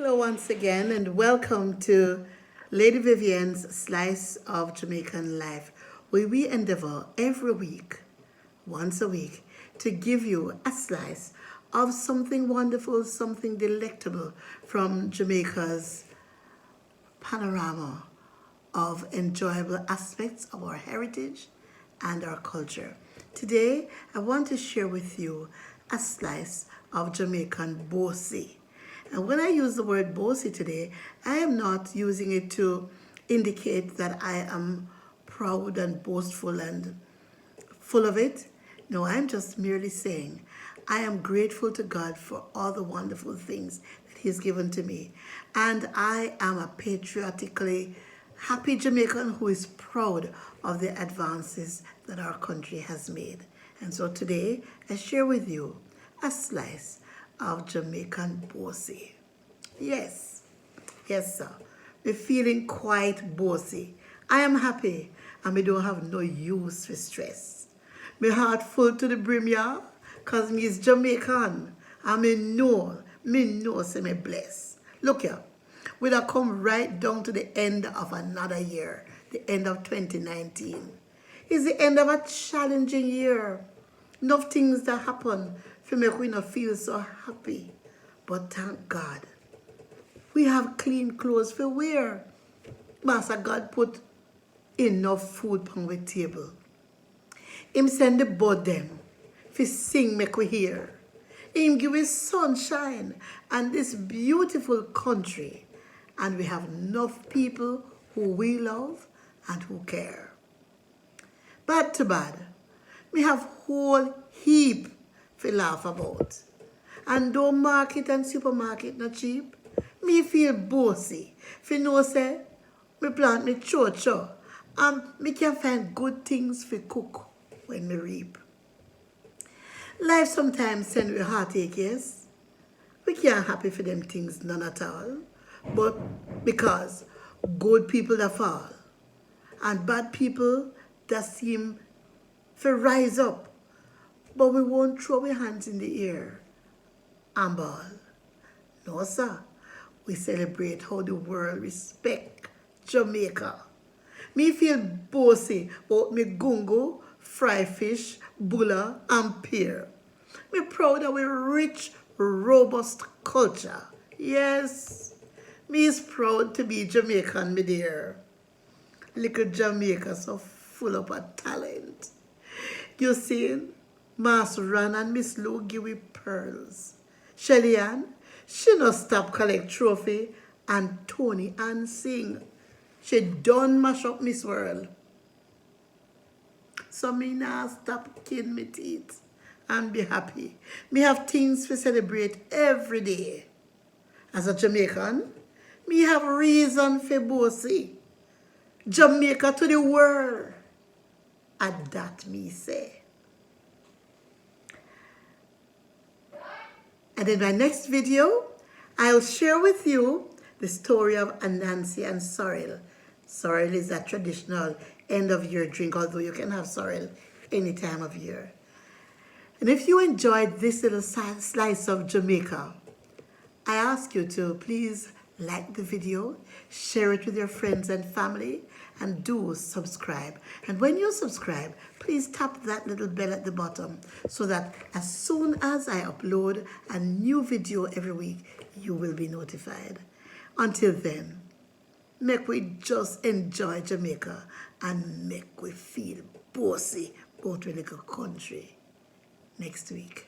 Hello once again and welcome to Lady Vivian's Slice of Jamaican Life, where we endeavor every week, once a week, to give you a slice of something wonderful, something delectable from Jamaica's panorama of enjoyable aspects of our heritage and our culture. Today, I want to share with you a slice of Jamaican Boasy. And when I use the word boasy today, I am not using it to indicate that I am proud and boastful and full of it. No, I'm just merely saying I am grateful to God for all the wonderful things that He has given to me. And I am a patriotically happy Jamaican who is proud of the advances that our country has made. And so today, I share with you a slice of Jamaican Boasy. Yes, sir. Me feeling quite boasy. I am happy and me don't have no use for stress. Me heart full to the brim, yeah, cause me is Jamaican and me know say me bless. Look here, we have come right down to the end of another year, the end of 2019. It's the end of a challenging year. Enough things that happen to make we not feel so happy. But thank God, we have clean clothes for wear. Master God put enough food on the table. Him send the bird them for sing make we hear. Him give us sunshine and this beautiful country. And we have enough people who we love and who care. Bad to bad, we have whole heap to laugh about. And though market and supermarket not cheap, me feel bossy. For know say, me plant me cho-cho and me can find good things for cook when me reap. Life sometimes send we heartache, yes. We can't happy for them things none at all. But because good people that fall and bad people that seem to rise up, but we won't throw our hands in the air and ball. No, sir. We celebrate how the world respect Jamaica. Me feel bossy about me gungo, fry fish, bulla, and pear. Me proud of our rich, robust culture. Yes, me is proud to be Jamaican, me dear. Little Jamaica so full of a talent. You see, Mass Ran and Miss Lou give we pearls. Shelly-Ann, she no stop collect trophy and Toni-Ann sing. She done mash up Miss World. So me now stop kidding me teeth and be happy. Me have things to celebrate every day. As a Jamaican, me have reason for boasty. Jamaica to the world. And that me say. And in my next video, I'll share with you the story of Anansi and sorrel. Sorrel is a traditional end of year drink, although you can have sorrel any time of year. And if you enjoyed this little slice of Jamaica, I ask you to please like the video, share it with your friends and family, and do subscribe. And when you subscribe, please tap that little bell at the bottom so that as soon as I upload a new video every week, you will be notified. Until then, make we just enjoy Jamaica and make we feel bossy about our little country next week.